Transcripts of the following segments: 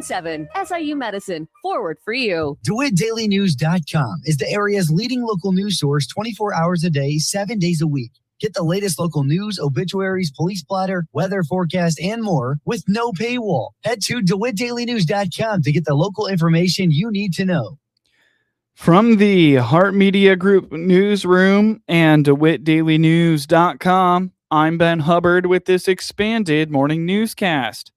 7 SIU Medicine, forward for you. DeWittDailyNews.com is the area's leading local news source 24 hours a day, 7 days a week. Get the latest local news, obituaries, police splatter, weather forecast, and more with no paywall. Head to DeWittDailyNews.com to get the local information you need to know. From the Heart Media Group newsroom and DeWittDailyNews.com, I'm Ben Hubbard with this expanded morning newscast.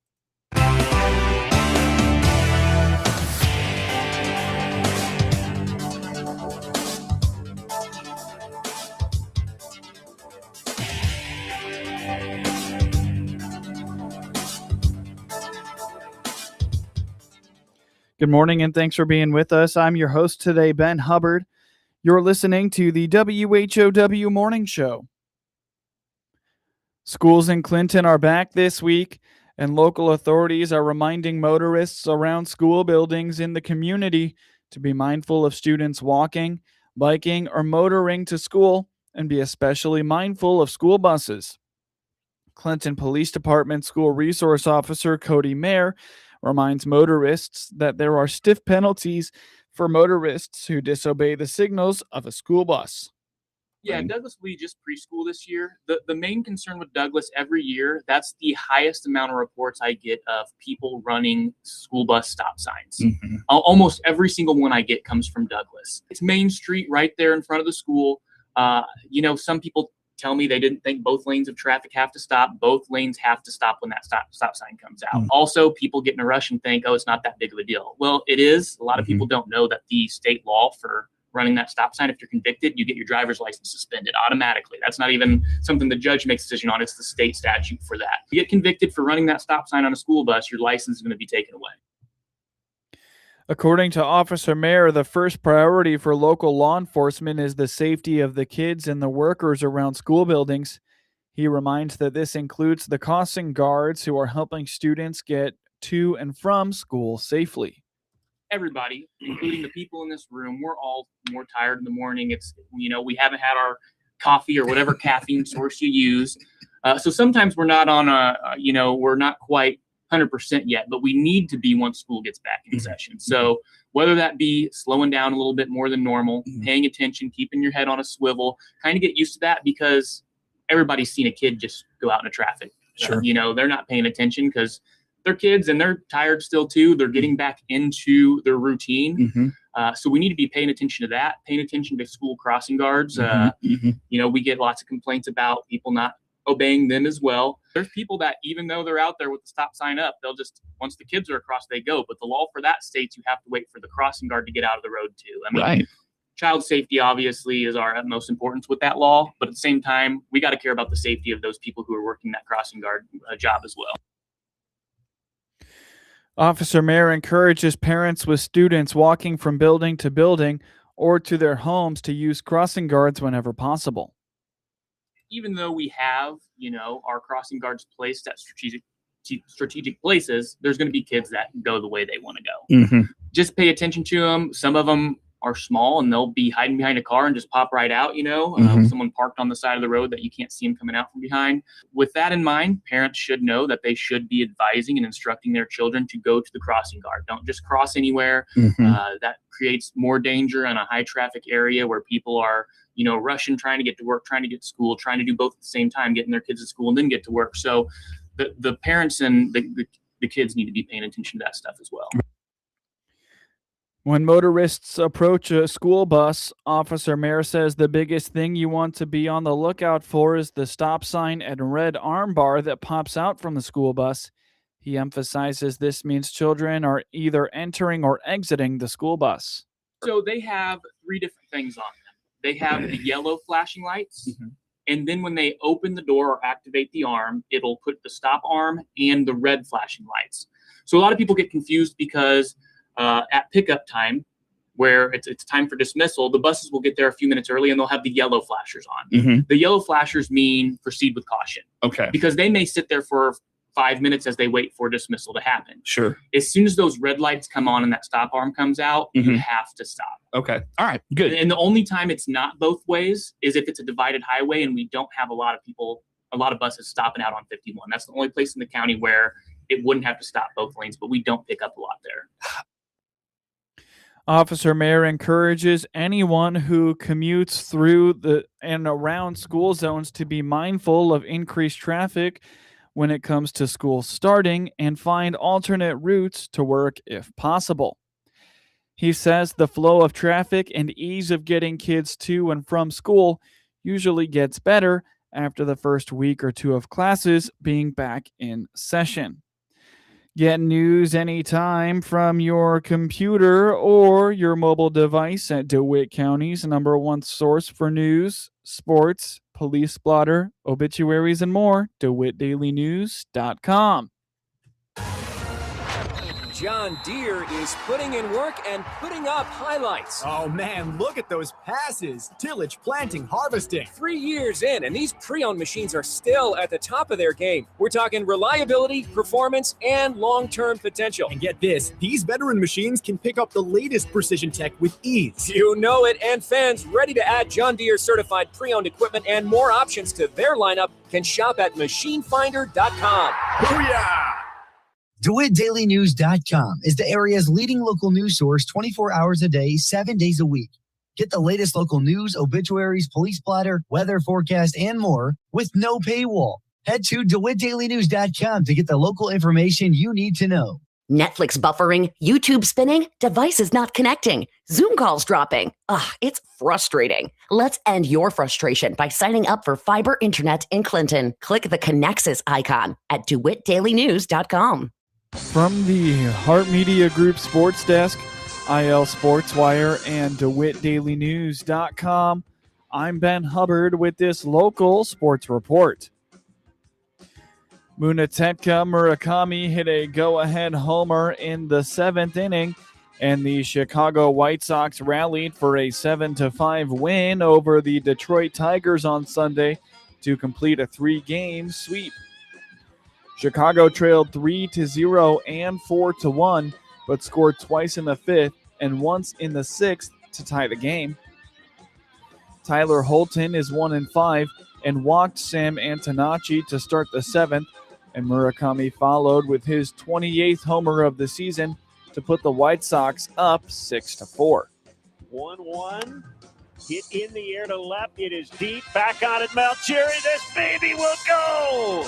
Good morning, and thanks for being with us. I'm your host today, Ben Hubbard. You're listening to the WHOW Morning Show. Schools in Clinton are back this week, and local authorities are reminding motorists around school buildings in the community to be mindful of students walking, biking, or motoring to school, and be especially mindful of school buses. Clinton Police Department School Resource Officer Cody Mayer reminds motorists that there are stiff penalties for motorists who disobey the signals of a school bus. Yeah, Douglas will be just preschool this year. The main concern with Douglas every year, that's the highest amount of reports I get of people running school bus stop signs. Mm-hmm. Almost every single one I get comes from Douglas. It's Main Street right there in front of the school. Some people tell me they didn't think both lanes of traffic have to stop. Both lanes have to stop when that stop sign comes out. Mm-hmm. Also, people get in a rush and think, it's not that big of a deal. Well, it is. A lot of people don't know that the state law for running that stop sign, if you're convicted, you get your driver's license suspended automatically. That's not even something the judge makes a decision on. It's the state statute for that. If you get convicted for running that stop sign on a school bus, your license is going to be taken away. According to Officer Mayer, the first priority for local law enforcement is the safety of the kids and the workers around school buildings. He reminds that this includes the crossing guards who are helping students get to and from school safely. Everybody, including the people in this room, we're all more tired in the morning. It's, we haven't had our coffee or whatever caffeine source you use. So sometimes we're not on we're not quite 100% yet, but we need to be once school gets back in session. So whether that be slowing down a little bit more than normal, paying attention, keeping your head on a swivel, kind of get used to that, because everybody's seen a kid just go out into traffic. Sure. They're not paying attention because they're kids and they're tired still too. They're getting back into their routine. So we need to be paying attention to that, paying attention to school crossing guards. We get lots of complaints about people not obeying them as well. There's people that, even though they're out there with the stop sign up, they'll just, once the kids are across, they go. But the law for that states you have to wait for the crossing guard to get out of the road too. Right. Child safety obviously is our utmost importance with that law, but at the same time, we got to care about the safety of those people who are working that crossing guard job as well. Officer Mayer encourages parents with students walking from building to building or to their homes to use crossing guards whenever possible. Even though we have, our crossing guards placed at strategic places, there's going to be kids that go the way they want to go. Just pay attention to them. Some of them are small and they'll be hiding behind a car and just pop right out, someone parked on the side of the road that you can't see them coming out from behind. With that in mind, parents should know that they should be advising and instructing their children to go to the crossing guard. Don't just cross anywhere. That creates more danger in a high traffic area where people are, rushing, trying to get to work, trying to get to school, trying to do both at the same time, getting their kids to school and then get to work. So the parents and the kids need to be paying attention to that stuff as well. When motorists approach a school bus, Officer Mayer says the biggest thing you want to be on the lookout for is the stop sign and red arm bar that pops out from the school bus. He emphasizes this means children are either entering or exiting the school bus. So they have 3 different things on them. They have the yellow flashing lights, and then when they open the door or activate the arm, it'll put the stop arm and the red flashing lights. So a lot of people get confused because at pickup time, where it's time for dismissal, the buses will get there a few minutes early and they'll have the yellow flashers on. The yellow flashers mean proceed with caution. Okay. Because they may sit there for 5 minutes as they wait for dismissal to happen. Sure. As soon as those red lights come on and that stop arm comes out, you have to stop. Okay. All right. Good. And the only time it's not both ways is if it's a divided highway and we don't have a lot of buses stopping out on 51. That's the only place in the county where it wouldn't have to stop both lanes, but we don't pick up a lot there. Officer Mayer encourages anyone who commutes through and around school zones to be mindful of increased traffic when it comes to school starting and find alternate routes to work if possible. He says the flow of traffic and ease of getting kids to and from school usually gets better after the first week or two of classes being back in session. Get news anytime from your computer or your mobile device at DeWitt County's #1 source for news, sports, police blotter, obituaries, and more, DeWittDailyNews.com. John Deere is putting in work and putting up highlights. Oh man, look at those passes. Tillage, planting, harvesting. 3 years in, and these pre-owned machines are still at the top of their game. We're talking reliability, performance, and long-term potential. And get this, these veteran machines can pick up the latest precision tech with ease. You know it, and fans ready to add John Deere certified pre-owned equipment and more options to their lineup can shop at machinefinder.com. Booyah! DeWittDailyNews.com is the area's leading local news source 24 hours a day, 7 days a week. Get the latest local news, obituaries, police blotter, weather forecast, and more with no paywall. Head to DeWittDailyNews.com to get the local information you need to know. Netflix buffering, YouTube spinning, devices not connecting, Zoom calls dropping. It's frustrating. Let's end your frustration by signing up for fiber internet in Clinton. Click the Connexus icon at DeWittDailyNews.com. From the Hart Media Group Sports Desk, IL Sports Wire, and DeWittDailyNews.com, I'm Ben Hubbard with this local sports report. Munatetka Murakami hit a go-ahead homer in the 7th inning, and the Chicago White Sox rallied for a 7-5 win over the Detroit Tigers on Sunday to complete a 3-game sweep. Chicago trailed 3-0 and 4-1, but scored twice in the 5th and once in the 6th to tie the game. Tyler Holton is 1-5 and walked Sam Antonacci to start the 7th, and Murakami followed with his 28th homer of the season to put the White Sox up 6-4. 1-1. Hit in the air to left. It is deep. Back on it, Malcheri. This baby will go.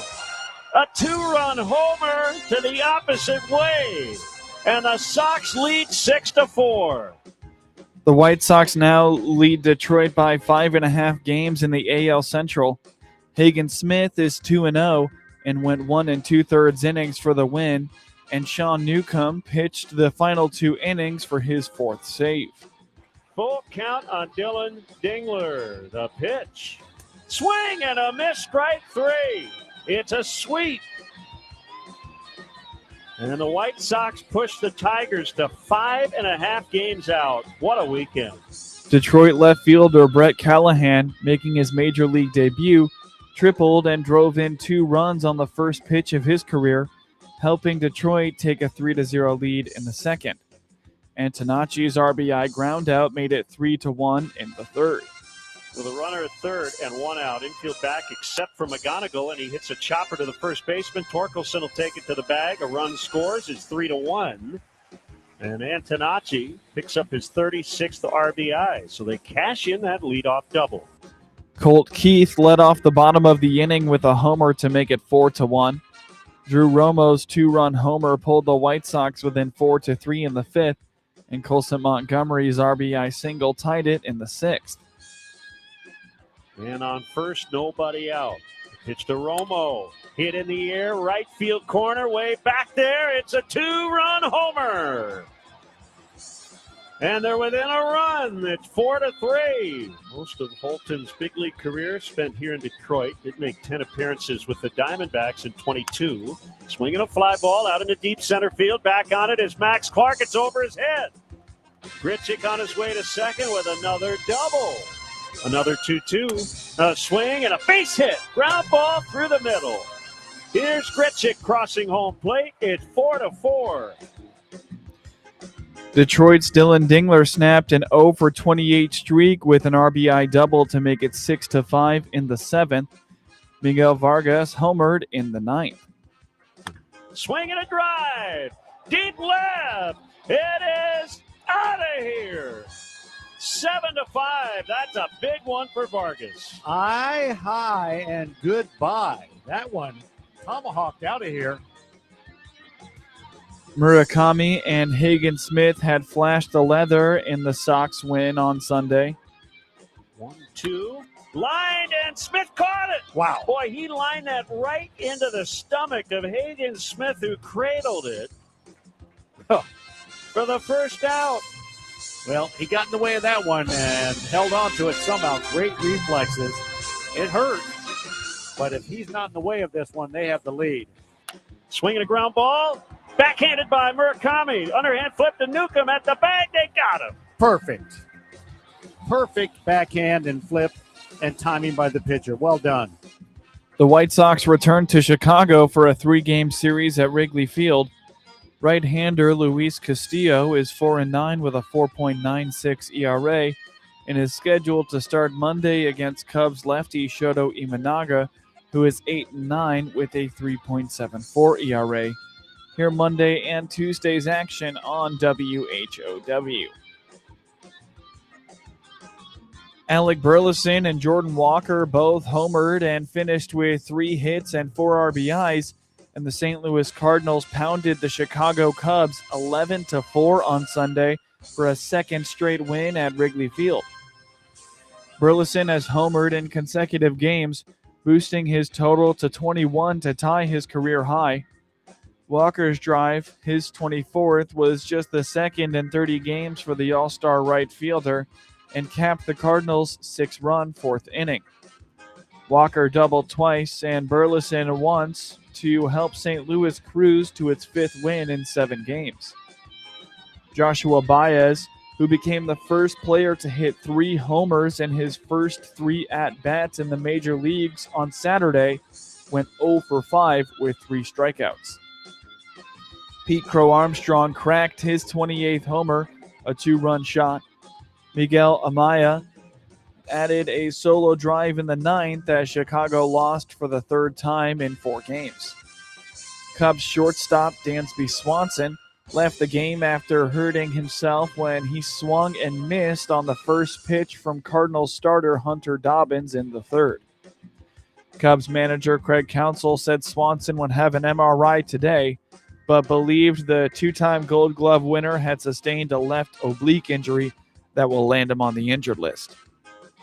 A 2-run homer to the opposite way. And the Sox lead 6-4. The White Sox now lead Detroit by 5.5 games in the AL Central. Hagen Smith is 2-0 and went 1 2/3 innings for the win, and Sean Newcomb pitched the final 2 innings for his 4th save. Full count on Dylan Dingler. The pitch. Swing and a miss, strike 3. It's a sweep. And the White Sox push the Tigers to 5.5 games out. What a weekend. Detroit left fielder Brett Callahan, making his major league debut, tripled and drove in 2 runs on the first pitch of his career, helping Detroit take a 3-0 lead in the 2nd. Antonacci's RBI groundout made it 3-1 in the 3rd. With a runner at 3rd and 1 out, infield back except for McGonigal, and he hits a chopper to the first baseman. Torkelson will take it to the bag. A run scores. It's 3-1. And Antonacci picks up his 36th RBI, so they cash in that leadoff double. Colt Keith led off the bottom of the inning with a homer to make it 4-1. Drew Romo's 2-run homer pulled the White Sox within 4-3 in the 5th, and Colson Montgomery's RBI single tied it in the 6th. And on first, nobody out. Pitch to Romo. Hit in the air, right field corner, way back there. It's a 2-run homer. And they're within a run. It's 4-3. Most of Holton's big league career spent here in Detroit. Did make 10 appearances with the Diamondbacks in 22. Swinging a fly ball out into deep center field. Back on it is Max Clark. It's over his head. Grichuk on his way to second with another double. Another 2-2. A swing and a base hit. Ground ball through the middle. Here's Grichuk crossing home plate. It's 4-4. Detroit's Dylan Dingler snapped an 0-for-28 streak with an RBI double to make it 6-5 in the 7th. Miguel Vargas homered in the 9th. Swinging a drive. Deep left. It is out of here. 7-5. That's a big one for Vargas. High and goodbye. That one tomahawked out of here. Murakami and Hagen Smith had flashed the leather in the Sox win on Sunday. 1-2. Lined, and Smith caught it. Wow. Boy, he lined that right into the stomach of Hagen Smith, who cradled it for the first out. Well, he got in the way of that one and held on to it somehow. Great reflexes. It hurt, but if he's not in the way of this one, they have the lead. Swinging a ground ball. Backhanded by Murakami. Underhand flip to Newcomb at the bag. They got him. Perfect. Perfect backhand and flip and timing by the pitcher. Well done. The White Sox returned to Chicago for a 3-game series at Wrigley Field. Right-hander Luis Castillo is 4-9 with a 4.96 ERA and is scheduled to start Monday against Cubs lefty Shoto Imanaga, who is 8-9 with a 3.74 ERA. Hear Monday and Tuesday's action on WHOW. Alec Burleson and Jordan Walker both homered and finished with 3 hits and 4 RBIs, and the St. Louis Cardinals pounded the Chicago Cubs 11-4 on Sunday for a second straight win at Wrigley Field. Burleson has homered in consecutive games, boosting his total to 21 to tie his career high. Walker's drive, his 24th, was just the second in 30 games for the All-Star right fielder and capped the Cardinals' 6-run 4th inning. Walker doubled twice and Burleson once to help St. Louis cruise to its 5th win in 7 games. Joshua Baez, who became the first player to hit 3 homers in his first 3 at-bats in the major leagues on Saturday, went 0 for 5 with 3 strikeouts. Pete Crow Armstrong cracked his 28th homer, a 2-run shot. Miguel Amaya added a solo drive in the 9th as Chicago lost for the 3rd time in 4 games. Cubs shortstop Dansby Swanson left the game after hurting himself when he swung and missed on the first pitch from Cardinals starter Hunter Dobbins in the 3rd. Cubs manager Craig Counsell said Swanson would have an MRI today, but believed the 2-time Gold Glove winner had sustained a left oblique injury that will land him on the injured list.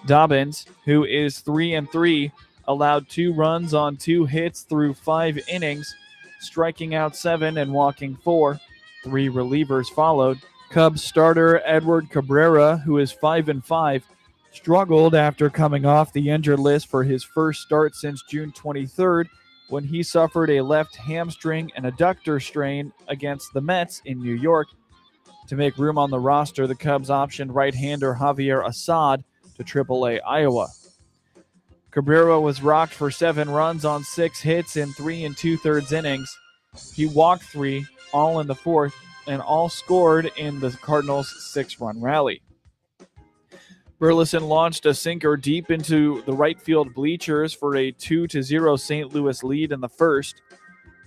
Dobbins, who is 3-3, allowed 2 runs on 2 hits through 5 innings, striking out 7 and walking 4. 3 relievers followed. Cubs starter Edward Cabrera, who is 5-5, struggled after coming off the injured list for his first start since June 23rd, when he suffered a left hamstring and adductor strain against the Mets in New York. To make room on the roster, the Cubs optioned right-hander Javier Assad to AAA Iowa. Cabrera was rocked for 7 runs on 6 hits in 3 2/3 innings. He walked 3, all in the 4th, and all scored in the Cardinals' 6-run rally. Burleson launched a sinker deep into the right field bleachers for a 2-0 St. Louis lead in the 1st.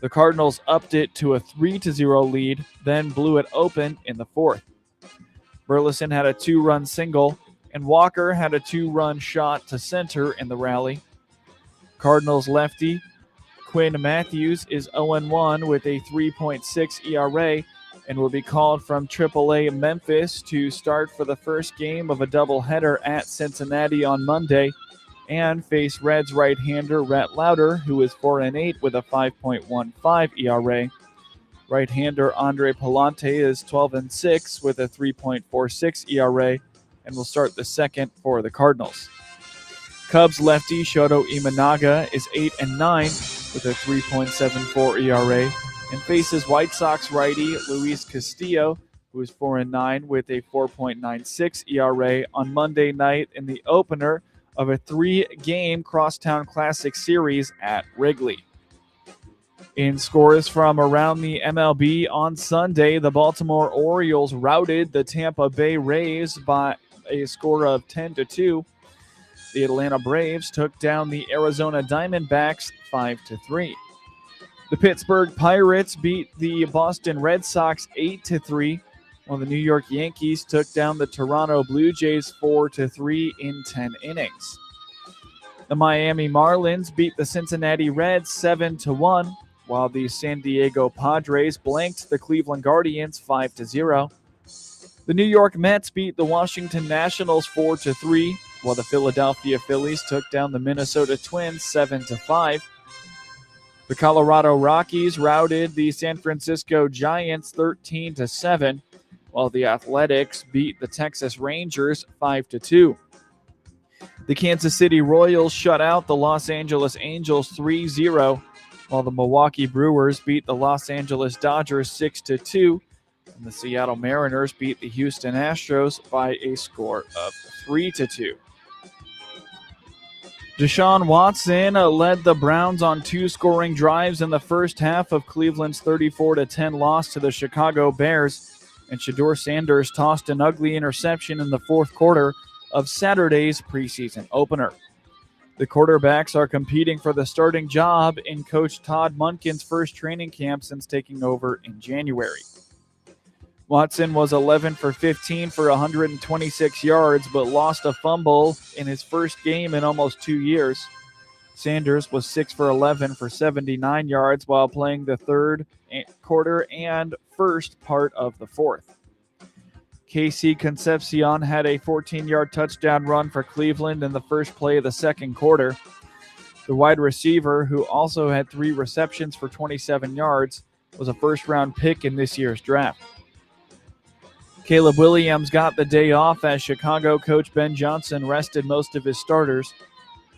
The Cardinals upped it to a 3-0 lead, then blew it open in the 4th. Burleson had a 2-run single, and Walker had a 2-run shot to center in the rally. Cardinals lefty Quinn Matthews is 0-1 with a 3.6 ERA and will be called from AAA Memphis to start for the first game of a doubleheader at Cincinnati on Monday and face Reds right-hander Rhett Lauder, who is 4-8 with a 5.15 ERA. Right-hander Andre Palante is 12-6 with a 3.46 ERA and will start the second for the Cardinals. Cubs lefty Shoto Imanaga is 8-9 with a 3.74 ERA and faces White Sox righty Luis Castillo, who is 4-9 with a 4.96 ERA on Monday night in the opener of a 3-game Crosstown Classic series at Wrigley. In scores from around the MLB on Sunday, the Baltimore Orioles routed the Tampa Bay Rays by a score of 10-2. The Atlanta Braves took down the Arizona Diamondbacks 5-3. The Pittsburgh Pirates beat the Boston Red Sox 8-3, while the New York Yankees took down the Toronto Blue Jays 4-3 in 10 innings. The Miami Marlins beat the Cincinnati Reds 7-1, while the San Diego Padres blanked the Cleveland Guardians 5-0. The New York Mets beat the Washington Nationals 4-3, while the Philadelphia Phillies took down the Minnesota Twins 7-5. The Colorado Rockies routed the San Francisco Giants 13-7, while the Athletics beat the Texas Rangers 5-2. The Kansas City Royals shut out the Los Angeles Angels 3-0, while the Milwaukee Brewers beat the Los Angeles Dodgers 6-2, and the Seattle Mariners beat the Houston Astros by a score of 3-2. Deshaun Watson led the Browns on 2 scoring drives in the first half of Cleveland's 34-10 loss to the Chicago Bears, and Shedeur Sanders tossed an ugly interception in the fourth quarter of Saturday's preseason opener. The quarterbacks are competing for the starting job in Coach Todd Monken's first training camp since taking over in January. Watson was 11 for 15 for 126 yards, but lost a fumble in his first game in almost 2 years. Sanders was 6 for 11 for 79 yards while playing the third quarter and first part of the fourth. Casey Concepcion had a 14-yard touchdown run for Cleveland in the first play of the second quarter. The wide receiver, who also had 3 receptions for 27 yards, was a first-round pick in this year's draft. Caleb Williams got the day off as Chicago coach Ben Johnson rested most of his starters.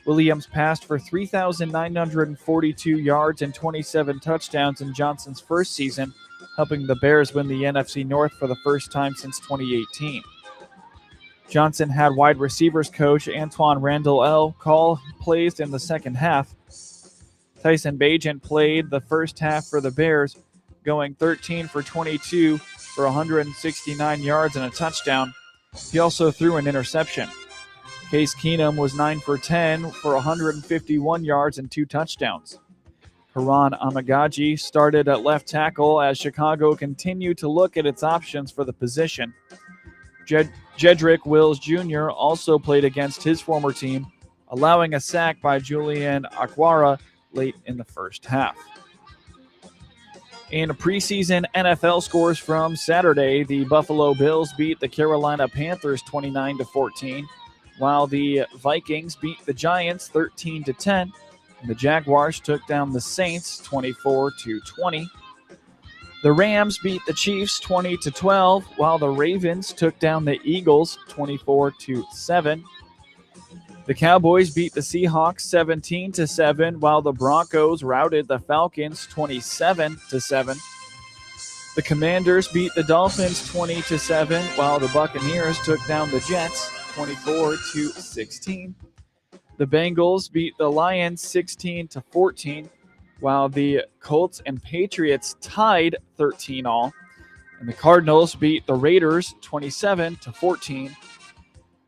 Williams passed for 3,942 yards and 27 touchdowns in Johnson's first season, helping the Bears win the NFC North for the first time since 2018. Johnson had wide receivers coach Antoine Randall call plays in the second half. Tyson Bagent played the first half for the Bears, going 13 for 22 for 169 yards and a touchdown. He also threw an interception. Case Keenum was 9 for 10 for 151 yards and 2 touchdowns. Haran Amagaji started at left tackle as Chicago continued to look at its options for the position. Jedrick Wills Jr. also played against his former team, allowing a sack by Julian Aquara late in the first half. In preseason NFL scores from Saturday, the Buffalo Bills beat the Carolina Panthers 29-14, while the Vikings beat the Giants 13-10, and the Jaguars took down the Saints 24-20. The Rams beat the Chiefs 20-12, while the Ravens took down the Eagles 24-7. The Cowboys beat the Seahawks 17-7, while the Broncos routed the Falcons 27-7. The Commanders beat the Dolphins 20-7, while the Buccaneers took down the Jets 24-16. The Bengals beat the Lions 16-14, while the Colts and Patriots tied 13-all. And the Cardinals beat the Raiders 27-14.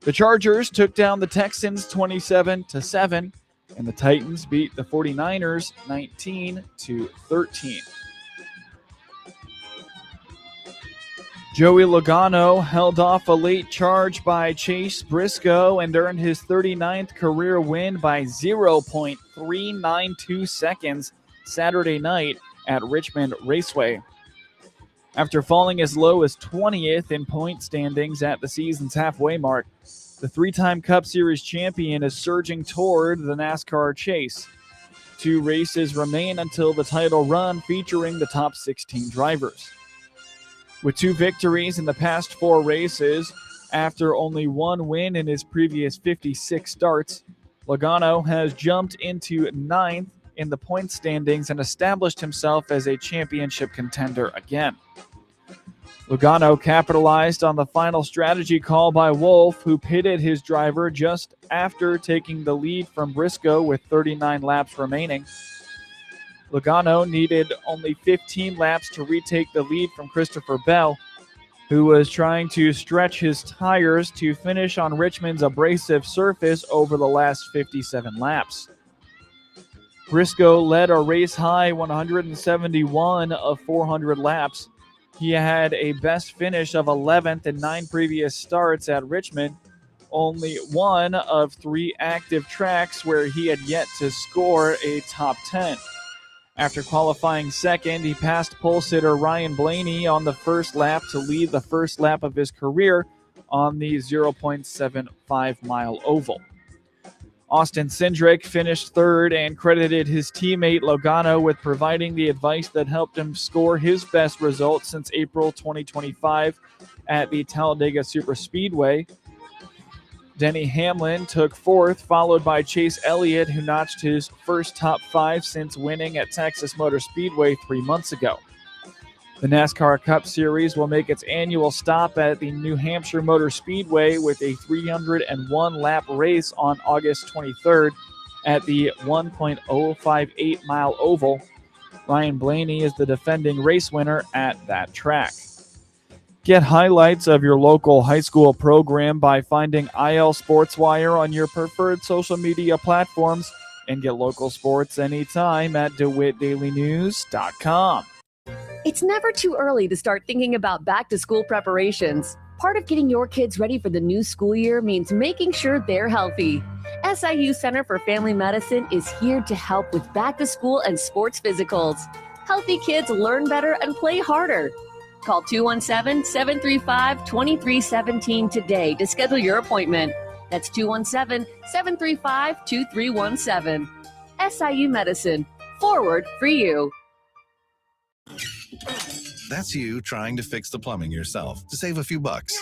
The Chargers took down the Texans 27-7, and the Titans beat the 49ers 19-13. Joey Logano held off a late charge by Chase Briscoe and earned his 39th career win by 0.392 seconds Saturday night at Richmond Raceway. After falling as low as 20th in point standings at the season's halfway mark, the 3-time Cup Series champion is surging toward the NASCAR chase. 2 races remain until the title run featuring the top 16 drivers. With 2 victories in the past 4 races, after only 1 win in his previous 56 starts, Logano has jumped into 9th in the point standings and established himself as a championship contender again. Logano capitalized on the final strategy call by Wolff, who pitted his driver just after taking the lead from Briscoe with 39 laps remaining. Logano needed only 15 laps to retake the lead from Christopher Bell, who was trying to stretch his tires to finish on Richmond's abrasive surface over the last 57 laps. Briscoe led a race-high 171 of 400 laps. He had a best finish of 11th in 9 previous starts at Richmond, only one of 3 active tracks where he had yet to score a top 10. After qualifying second, he passed pole sitter Ryan Blaney on the first lap to lead the first lap of his career on the 0.75-mile oval. Austin Cindric finished third and credited his teammate Logano with providing the advice that helped him score his best result since April 2025 at the Talladega Superspeedway. Denny Hamlin took fourth, followed by Chase Elliott, who notched his first top 5 since winning at Texas Motor Speedway 3 months ago. The NASCAR Cup Series will make its annual stop at the New Hampshire Motor Speedway with a 301-lap race on August 23rd at the 1.058-mile oval. Ryan Blaney is the defending race winner at that track. Get highlights of your local high school program by finding IL SportsWire on your preferred social media platforms, and get local sports anytime at DeWittDailyNews.com. It's never too early to start thinking about back-to-school preparations. Part of getting your kids ready for the new school year means making sure they're healthy. SIU Center for Family Medicine is here to help with back-to-school and sports physicals. Healthy kids learn better and play harder. Call 217-735-2317 today to schedule your appointment. That's 217-735-2317. SIU Medicine. Forward for you. That's you trying to fix the plumbing yourself to save a few bucks.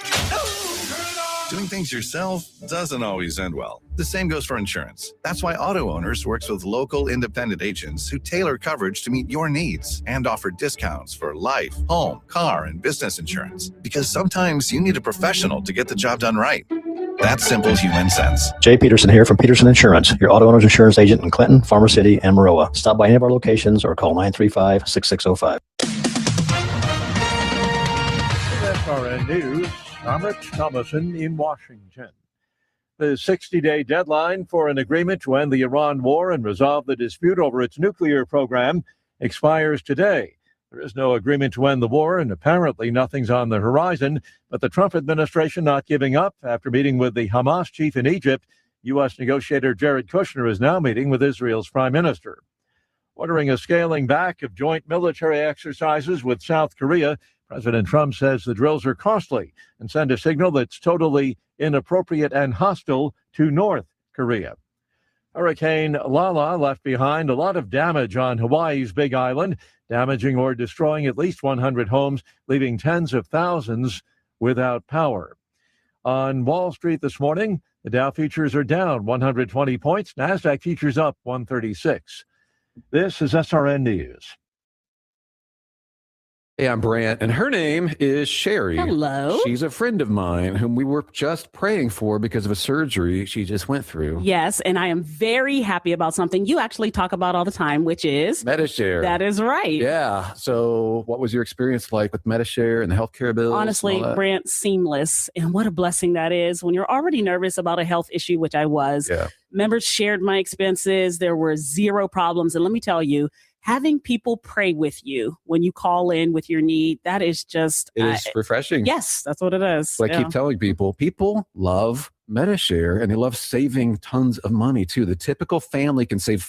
Doing things yourself doesn't always end well. The same goes for insurance. That's why Auto Owners works with local independent agents who tailor coverage to meet your needs and offer discounts for life, home, car, and business insurance. Because sometimes you need a professional to get the job done right. That's simple human sense. Jay Peterson here from Peterson Insurance, your auto owner's insurance agent in Clinton, Farmer City, and Maroa. Stop by any of our locations or call 935-6605. SRN News, I'm Rich Thomason in Washington. The 60-day deadline for an agreement to end the Iran war and resolve the dispute over its nuclear program expires today. There is no agreement to end the war, and apparently nothing's on the horizon, but the Trump administration not giving up. After meeting with the Hamas chief in Egypt, U.S. negotiator Jared Kushner is now meeting with Israel's prime minister. Ordering a scaling back of joint military exercises with South Korea, President Trump says the drills are costly and send a signal that's totally inappropriate and hostile to North Korea. Hurricane Lala left behind a lot of damage on Hawaii's Big Island, damaging or destroying at least 100 homes, leaving tens of thousands without power. On Wall Street this morning, the Dow futures are down 120 points. NASDAQ futures up 136. This is SRN News. Hey, I'm Brant, and her name is Sherry. Hello. She's a friend of mine whom we were just praying for because of a surgery she just went through. Yes, and I am very happy about something you actually talk about all the time, which is MediShare. That is right. Yeah. So what was your experience like with MediShare and the healthcare bills? Honestly, Brant, seamless. And what a blessing that is when you're already nervous about a health issue, which I was. Yeah. Members shared my expenses. There were zero problems. And let me tell you, having people pray with you when you call in with your need, that is just... It is refreshing. Yes, that's what it is. But I keep telling people love MediShare and they love saving tons of money too. The typical family can save